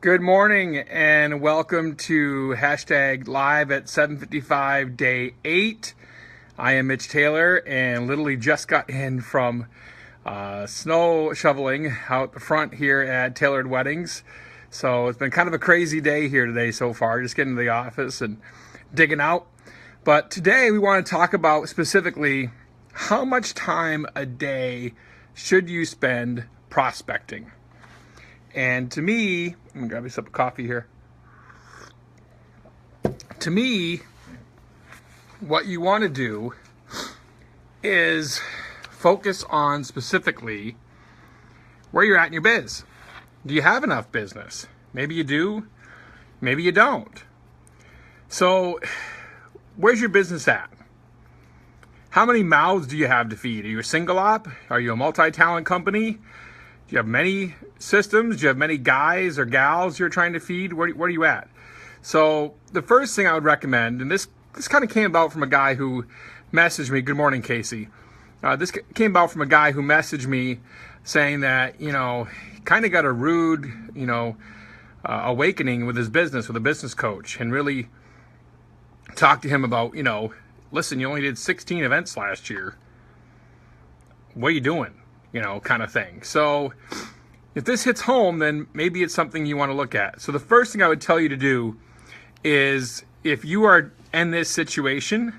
Good morning and welcome to hashtag live at 7:55 day 8. I am Mitch Taylor and literally just got in from snow shoveling out the front here at Tailored Weddings. So it's been kind of a crazy day here today so far, just getting to the office and digging out. But today we want to talk about specifically how much time a day should you spend prospecting. And to me, let me grab me a sip of coffee here. To me, what you want to do is focus on specifically where you're at in your biz. Do you have enough business? Maybe you do, maybe you don't. So, where's your business at? How many mouths do you have to feed? Are you a single op? Are you a multi-talent company? Do you have many systems? Do you have many guys or gals you're trying to feed? Where are you at? So the first thing I would recommend, and this kind of came about from a guy who messaged me. Good morning, Casey. This came about from a guy who messaged me saying that, kind of got a rude, awakening with his business, with a business coach, and really talked to him about, listen, you only did 16 events last year. What are you doing? Kind of thing. So if this hits home, then maybe it's something you want to look at. So the first thing I would tell you to do is, if you are in this situation,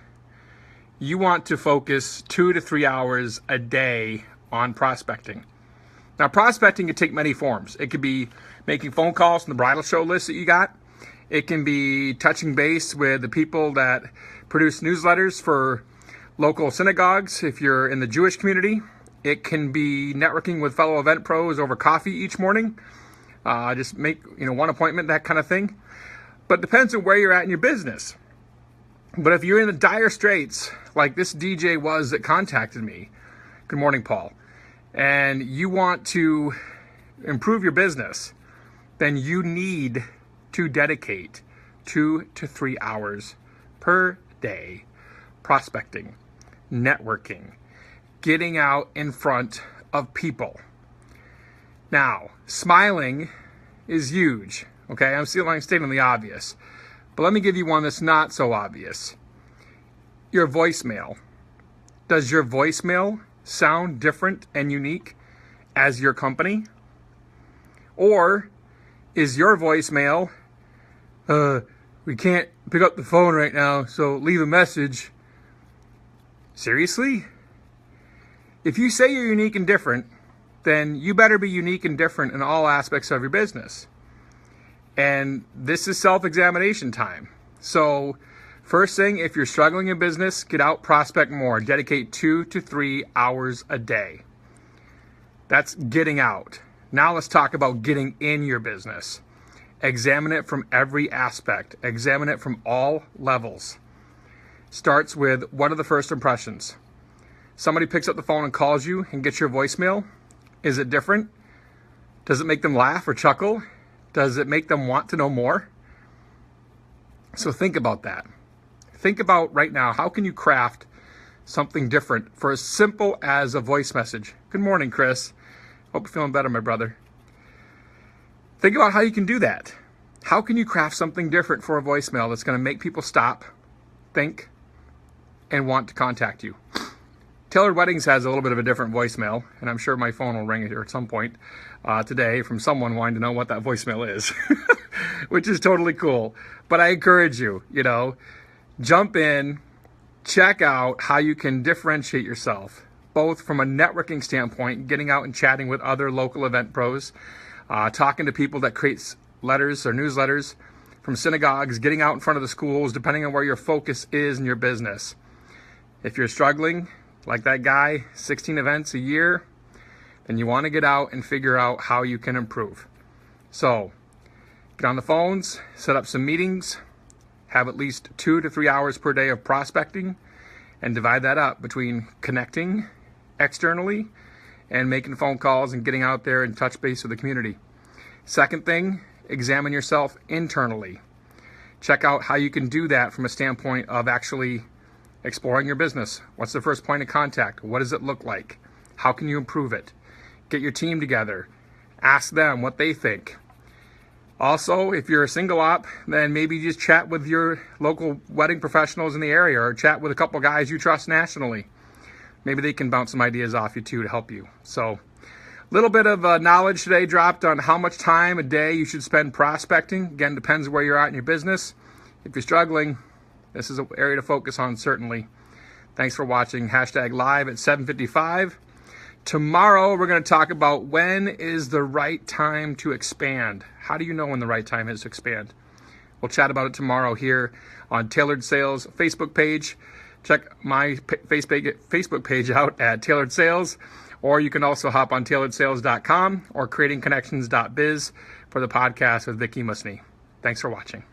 you want to focus 2 to 3 hours a day on prospecting. Now, prospecting can take many forms. It could be making phone calls from the bridal show list that you got. It can be touching base with the people that produce newsletters for local synagogues if you're in the Jewish community. It can be networking with fellow event pros over coffee each morning. Just make one appointment, that kind of thing. But it depends on where you're at in your business. But if you're in the dire straits, like this DJ was that contacted me, good morning, Paul, and you want to improve your business, then you need to dedicate 2 to 3 hours per day prospecting, networking, getting out in front of people. Now, smiling is huge, okay? I'm stating the obvious, but let me give you one that's not so obvious. Your voicemail. Does your voicemail sound different and unique as your company? Or is your voicemail, we can't pick up the phone right now, so leave a message? Seriously? If you say you're unique and different, then you better be unique and different in all aspects of your business. And this is self-examination time. So first thing, if you're struggling in business, get out, prospect more. Dedicate 2 to 3 hours a day. That's getting out. Now let's talk about getting in your business. Examine it from every aspect. Examine it from all levels. Starts with, what are the first impressions? Somebody picks up the phone and calls you and gets your voicemail. Is it different? Does it make them laugh or chuckle? Does it make them want to know more? So think about that. Think about right now, how can you craft something different for as simple as a voice message? Good morning, Chris. Hope you're feeling better, my brother. Think about how you can do that. How can you craft something different for a voicemail that's going to make people stop, think, and want to contact you? Tailored Weddings has a little bit of a different voicemail, and I'm sure my phone will ring here at some point today from someone wanting to know what that voicemail is, which is totally cool. But I encourage you, jump in, check out how you can differentiate yourself, both from a networking standpoint, getting out and chatting with other local event pros, talking to people that create letters or newsletters from synagogues, getting out in front of the schools, depending on where your focus is in your business. If you're struggling, like that guy, 16 events a year, then you want to get out and figure out how you can improve. So get on the phones, set up some meetings, have at least 2 to 3 hours per day of prospecting, and divide that up between connecting externally and making phone calls and getting out there and touch base with the community. Second thing, examine yourself internally. Check out how you can do that from a standpoint of actually exploring your business. What's the first point of contact? What does it look like? How can you improve it? Get your team together. Ask them what they think. Also, if you're a single op, then maybe just chat with your local wedding professionals in the area, or chat with a couple guys you trust nationally. Maybe they can bounce some ideas off you too to help you. So, a little bit of knowledge today dropped on how much time a day you should spend prospecting. Again, depends where you're at in your business. If you're struggling, this is an area to focus on, certainly. Thanks for watching. #live at 7:55. Tomorrow, we're going to talk about when is the right time to expand. How do you know when the right time is to expand? We'll chat about it tomorrow here on Tailored Sales Facebook page. Check my Facebook page out at Tailored Sales, or you can also hop on tailoredsales.com or creatingconnections.biz for the podcast with Vicky Musney. Thanks for watching.